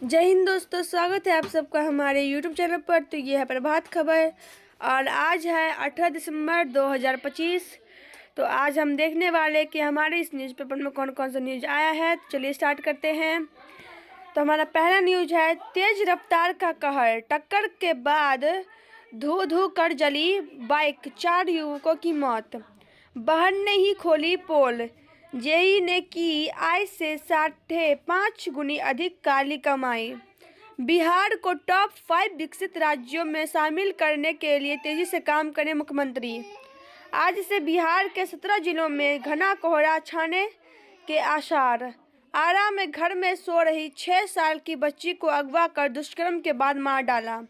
जय हिंद दोस्तों, स्वागत है आप सबका हमारे YouTube चैनल पर। तो ये है प्रभात खबर और आज है 18 दिसंबर 2025। तो आज हम देखने वाले कि हमारे इस न्यूज़पेपर में कौन कौन सा न्यूज़ आया है। तो चलिए स्टार्ट करते हैं। तो हमारा पहला न्यूज़ है, तेज रफ्तार का कहर, टक्कर के बाद धू धू कर जली बाइक, 4 युवकों की मौत। बहन ने ही खोली पोल, जेई ने की आय से 5.5 गुनी अधिक काली कमाई। बिहार को टॉप 5 विकसित राज्यों में शामिल करने के लिए तेजी से काम करें मुख्यमंत्री। आज से बिहार के 17 जिलों में घना कोहरा छाने के आसार। आरा में घर में सो रही 6 साल की बच्ची को अगवा कर दुष्कर्म के बाद मार डाला।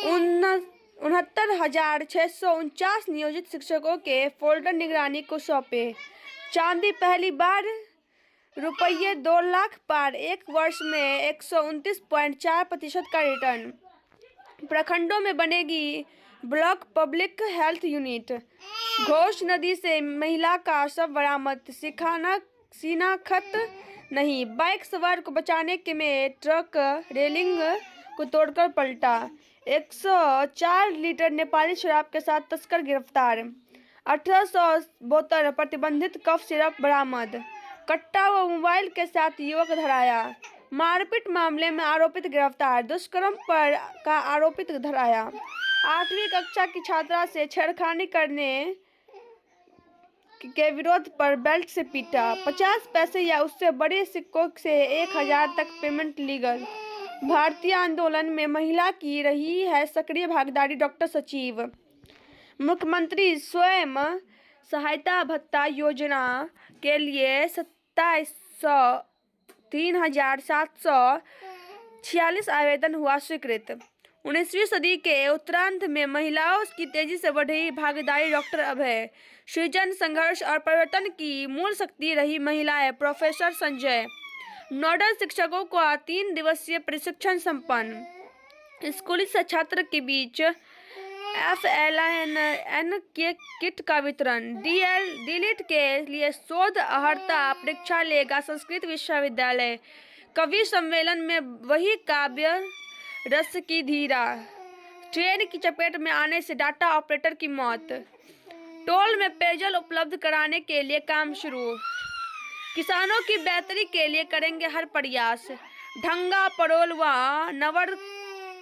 69,649 नियोजित शिक्षकों के फोल्डर निगरानी को सौंपे। चांदी पहली बार रुपये 2 लाख पार, एक वर्ष में 129.4% का रिटर्न। प्रखंडों में बनेगी block public health unit. Ghosh नदी से महिला का शव बरामद, शिनाख्त नहीं। बाइक सवार को बचाने के में ट्रक रेलिंग को तोड़कर पलटा। 104 लीटर नेपाली शराब के साथ तस्कर गिरफ्तार। 1800 बोतल प्रतिबंधित कफ सिरप बरामद। कट्टा व मोबाइल के साथ युवक धराया। मारपीट मामले में आरोपित गिरफ्तार, दुष्कर्म पर का आरोपित धराया। 8वीं कक्षा की छात्रा से छेड़खानी करने के विरोध पर बेल्ट से पीटा। 50 पैसे या उससे बड़े सिक्कों से 1000 तक पेमेंट लीगल। भारतीय आंदोलन में महिला की रही है सक्रिय भागीदारी, डॉक्टर सचिव। मुख्यमंत्री स्वयं सहायता भत्ता योजना के लिए 3,746 आवेदन हुआ स्वीकृत। 19वीं सदी के उत्तरार्ध में महिलाओं की तेजी से बढ़ रही भागीदारी, डॉक्टर अभय। सृजन, संघर्ष और परिवर्तन की मूल शक्ति रही महिलाएं, प्रोफेसर संजय। नोडल शिक्षकों का 3 दिवसीय प्रशिक्षण संपन्न। स्कूली छात्र के बीच FLN के किट का वितरण। डीलिट के लिए शोध अर्हता परीक्षा लेगा संस्कृत विश्वविद्यालय। कवि सम्मेलन में वही काव्य रस की धीरा। ट्रेन की चपेट में आने से डाटा ऑपरेटर की मौत। टोल में पेयजल उपलब्ध कराने के लिए काम शुरू। किसानों की बेहतरी के लिए करेंगे हर प्रयास। ढंगा, परोल व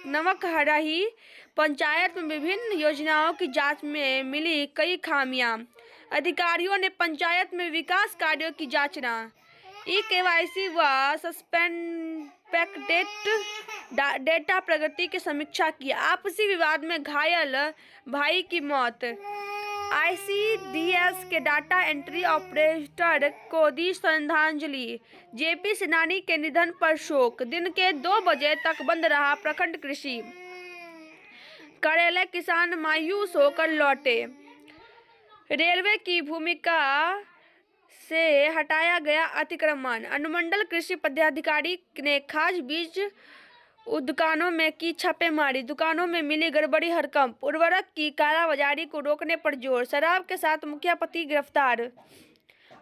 नवकहराही पंचायत में विभिन्न योजनाओं की जांच में मिली कई खामियां। अधिकारियों ने पंचायत में विकास कार्यों की जांचना। KYC व सस्पेक्टेड डेटा प्रगति की समीक्षा की। आपसी विवाद में घायल भाई की मौत। ICDS के डाटा एंट्री ऑपरेटर को दी श्रद्धांजलि। JP सेनानी के निधन पर शोक। दिन के 2 बजे तक बंद रहा प्रखंड कृषि कार्यालय, किसान मायूस होकर लौटे। रेलवे की भूमिका से हटाया गया अतिक्रमण। अनुमंडल कृषि पदाधिकारी ने खाद बीज दुकानों में की छापेमारी, दुकानों में मिली गड़बड़ी हड़कंप। उर्वरक की कालाबाजारी को रोकने पर जोर, शराब के साथ मुखिया पति गिरफ्तार।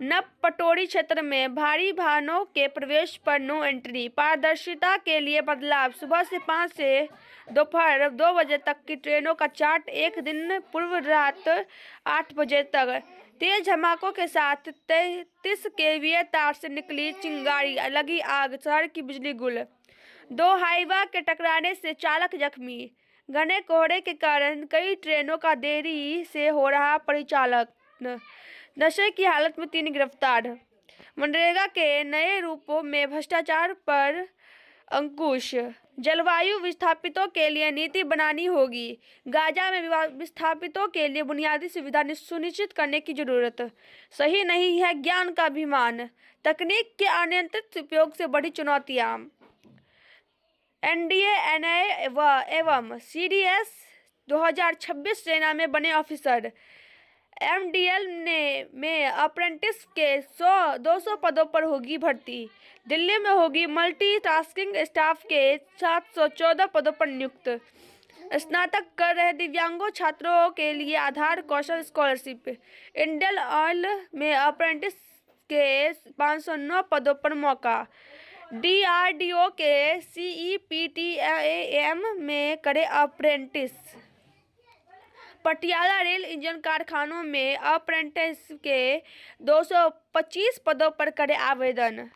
नव पटोरी क्षेत्र में भारी वाहनों के प्रवेश पर नो एंट्री। पारदर्शिता के लिए बदलाव, सुबह से 5 से दोपहर 2 बजे तक की ट्रेनों का चार्ट, एक दिन पूर्व रात 8 बजे तक। तेज धमाकों के साथ 33 kVA तार से निकली चिंगारी, लगी आग, शहर की बिजली गुल। 2 हाईवा के टकराने से चालक जख्मी। घने कोहरे के कारण कई ट्रेनों का देरी से हो रहा परिचालन। नशे की हालत में 3 गिरफ्तार। मनरेगा के नए रूपों में भ्रष्टाचार पर अंकुश। जलवायु विस्थापितों के लिए नीति बनानी होगी। गाजा में विस्थापितों के लिए बुनियादी सुविधा सुनिश्चित करने की जरूरत। सही नहीं है ज्ञान का अभिमान। तकनीक के अनियंत्रित उपयोग से बड़ी चुनौतियां। NDA एवं CDS 2026 सेना में बने ऑफिसर। MDL में अप्रेंटिस के 200 पदों पर होगी भर्ती। दिल्ली में होगी मल्टीटास्किंग स्टाफ के 714 पदों पर नियुक्त। स्नातक कर रहे दिव्यांगों छात्रों के लिए आधार कौशल स्कॉलरशिप। इंडियन ऑयल में अप्रेंटिस के 509 पदों पर मौका। DRDO के CEPTAM में करे अप्रेंटिस। पटियाला रेल इंजन कारखानों में अप्रेंटिस के 225 पदों पर करे आवेदन।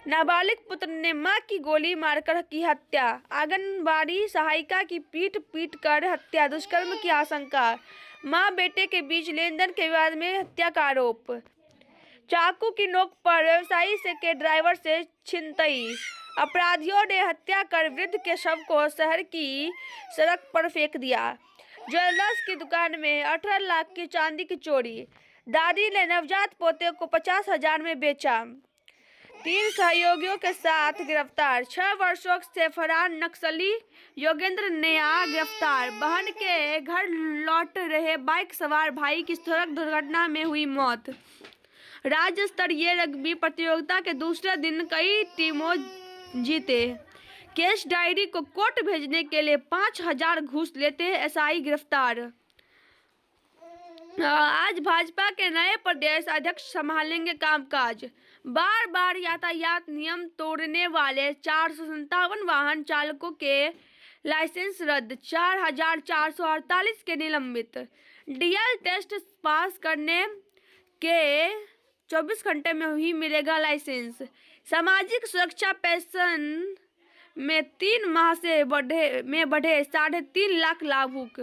नाबालिग पुत्र ने मां की गोली मारकर की हत्या। आंगनबाड़ी सहायिका की पीट पीट कर हत्या, दुष्कर्म की आशंका। मां बेटे के बीच लेनदेन के विवाद में हत्या का आरोप। चाकू की नोक पर व्यवसायी से के ड्राइवर से छिनतई। अपराधियों ने हत्या कर वृद्ध के शव को शहर की सड़क पर फेंक दिया। ज्वेलर्स की दुकान में 18 लाख की चांदी की चोरी। दादी ने नवजात पोते को 50,000 में बेचा। 3 सहयोगियों के साथ गिरफ्तार। 6 वर्षों से फरार नक्सली योगेंद्र नेया गिरफ्तार। बहन के घर लौट रहे बाइक सवार भाई की सड़क दुर्घटना में हुई मौत। राज्य स्तरीय रग्बी प्रतियोगिता के दूसरे दिन कई टीमों जीते। केस डायरी को कोर्ट भेजने के लिए 5,000 घूस लेते एसआई गिरफ्तार। आज भाजपा के नए प्रदेश अध्यक्ष संभालेंगे कामकाज। बार बार यातायात नियम तोड़ने वाले 457 वाहन चालकों के लाइसेंस रद्द। 4,448 के निलंबित। डीएल टेस्ट पास करने के 24 घंटे में ही मिलेगा लाइसेंस। सामाजिक सुरक्षा पेंशन में 3 माह से बढ़े 3.5 लाख लाभुक।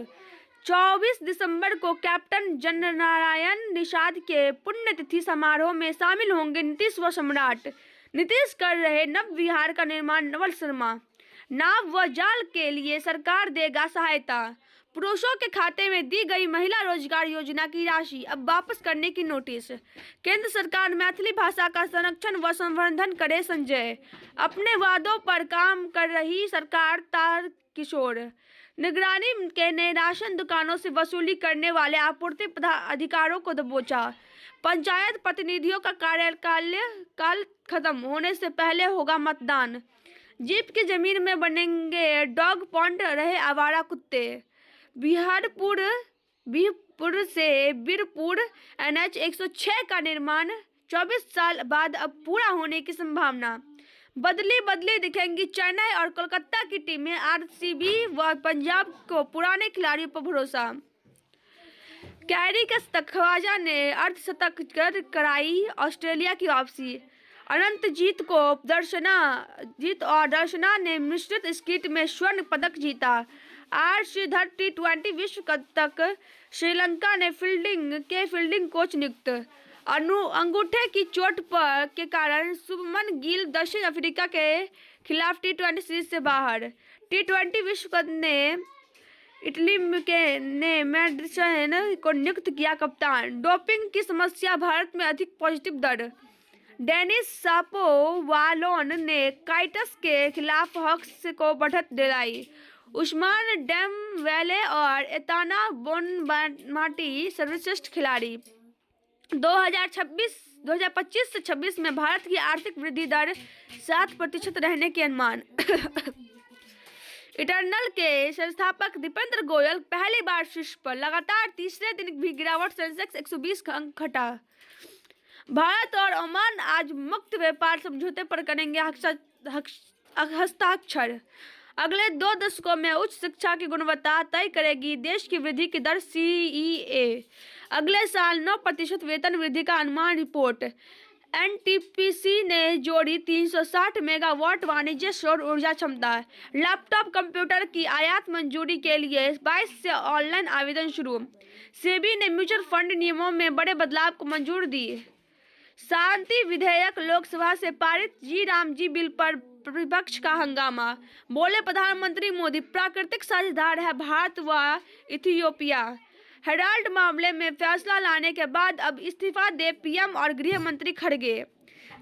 24 दिसंबर को कैप्टन जननारायण निषाद के पुण्यतिथि समारोह में शामिल होंगे नीतीश व सम्राट। नीतीश कर रहे नव विहार का निर्माण नवल शर्मा। नाव व जाल के लिए सरकार देगा सहायता। पुरुषों के खाते में दी गई महिला रोजगार योजना की राशि अब वापस करने की नोटिस। केंद्र सरकार मैथिली भाषा का संरक्षण व संवर्धन करे संजय। अपने वादों पर काम कर रही सरकार तारकिशोर। निगरानी के नए राशन दुकानों से वसूली करने वाले आपूर्ति अधिकारों को दबोचा। पंचायत प्रतिनिधियों का कार्यकाल खत्म होने से पहले होगा मतदान। जीप की जमीन में बनेंगे डॉग पॉन्ड, रहे आवारा कुत्ते। बीरपुर से बीरपुर NH 106 का निर्माण 24 साल बाद अब पूरा होने की संभावना। बदली दिखेंगी चेन्नई और कोलकाता की टीमें। RCB व पंजाब को पुराने खिलाड़ियों पर भरोसा। कैरी के ख्वाजा ने अर्धशतक कर कराई ऑस्ट्रेलिया की वापसी। अनंत जीत और दर्शना ने मिश्रित स्कीट में स्वर्ण पदक जीता। श्रीधर T20 विश्व कप तक श्रीलंका ने फील्डिंग कोच नियुक्त। अंगूठे की चोट के कारण शुभमन गिल दक्षिण अफ्रीका के खिलाफ T20 सीरीज से बाहर। T20 विश्व कप ने इटली ने मैडिसन को नियुक्त किया कप्तान। डोपिंग की समस्या, भारत में अधिक पॉजिटिव दर। डेनिस शापोवालोन ने काइटस के खिलाफ हॉक्स को बढ़त दिलाई। उस्मान डेम्बेले और एताना बोनमाटी सर्वश्रेष्ठ खिलाड़ी। 2025 से 26 में भारत की आर्थिक वृद्धि दर 7% रहने के अनुमान। इटर्नल के संस्थापक दीपेंद्र गोयल पहली बार शीर्ष पर। लगातार तीसरे दिन भी गिरावट, सेंसेक्स 120 अंक घटा। भारत और ओमान आज मुक्त व्यापार समझौते पर करेंगे हस्ताक्षर। अगले 2 दशकों में उच्च शिक्षा की गुणवत्ता तय करेगी देश की वृद्धि की दर। CEA अगले साल 9% वेतन वृद्धि का अनुमान। रिपोर्ट। NTPC ने जोड़ी 360 मेगावाट वाणिज्य सौर ऊर्जा क्षमता। लैपटॉप कंप्यूटर की आयात मंजूरी के लिए 22 से ऑनलाइन आवेदन शुरू। सेबी ने म्यूचुअल फंड नियमों में बड़े बदलाव को मंजूर दी। शांति विधेयक लोकसभा से पारित। रामजी बिल पर विपक्ष का हंगामा। बोले प्रधानमंत्री मोदी, प्राकृतिक साझेदार है भारत व इथियोपिया। हेराल्ड मामले में फैसला लाने के बाद अब इस्तीफा दे पीएम और गृह मंत्री खड़गे।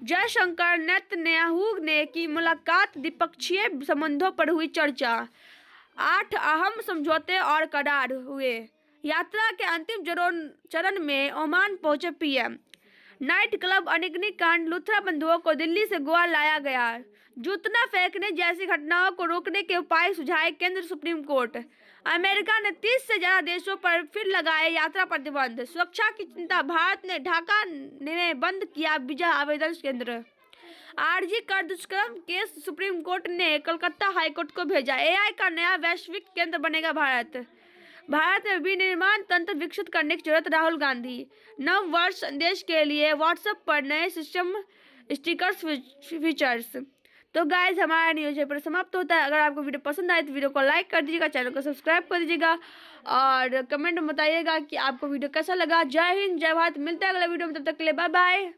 जयशंकर नेतन्याहू ने की मुलाकात, द्विपक्षीय संबंधों पर हुई चर्चा। 8 अहम समझौते और करार हुए। यात्रा के अंतिम चरण में ओमान पहुंचे पीएम। नाइट क्लब अग्निकांड, लुथरा बंधुओं को दिल्ली से गोवा लाया गया। जूतना फेंकने जैसी घटनाओं को रोकने के उपाय सुझाए केंद्र सुप्रीम कोर्ट। अमेरिका ने 30 से ज्यादा देशों पर फिर लगाए यात्रा प्रतिबंध। सुरक्षा की चिंता, भारत ने ढाका में बंद किया वीजा आवेदन केंद्र। आरजी कर दुष्कर्म केस सुप्रीम कोर्ट ने कोलकाता हाईकोर्ट को भेजा। एआई का नया वैश्विक केंद्र बनेगा भारत। भारत में विनिर्माण तंत्र विकसित करने की जरूरत, राहुल गांधी। नव वर्ष संदेश के लिए व्हाट्सएप पर नए सिस्टम स्टिकर्स फीचर्स। तो गाइज हमारा न्यूज पेपर समाप्त होता है। अगर आपको वीडियो पसंद आए तो वीडियो को लाइक कर दीजिएगा, चैनल को सब्सक्राइब कर दीजिएगा और कमेंट में बताइएगा कि आपको वीडियो कैसा लगा। जय हिंद, जय भारत। मिलते हैं अगले वीडियो में, तब तक के लिए बाय बाय।